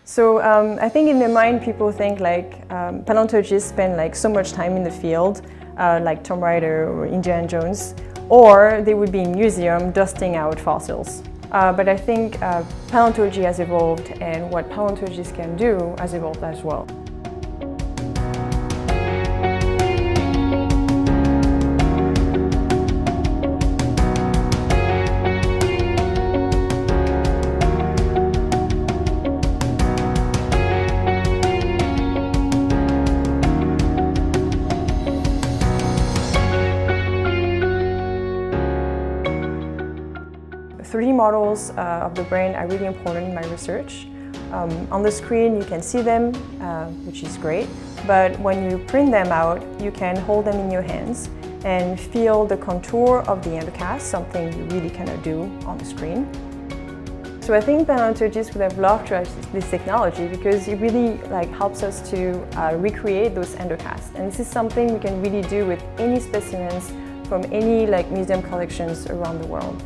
So I think in their mind people think like paleontologists spend like so much time in the field, like Tomb Raider or Indiana Jones, or they would be in museum dusting out fossils. But I think paleontology has evolved, and what paleontologists can do has evolved as well. The 3D models of the brain are really important in my research. On the screen you can see them, which is great, but when you print them out, you can hold them in your hands and feel the contour of the endocast, something you really cannot do on the screen. So I think paleontologists would have loved to have this technology because it really helps us to recreate those endocasts. And this is something we can really do with any specimens from any museum collections around the world.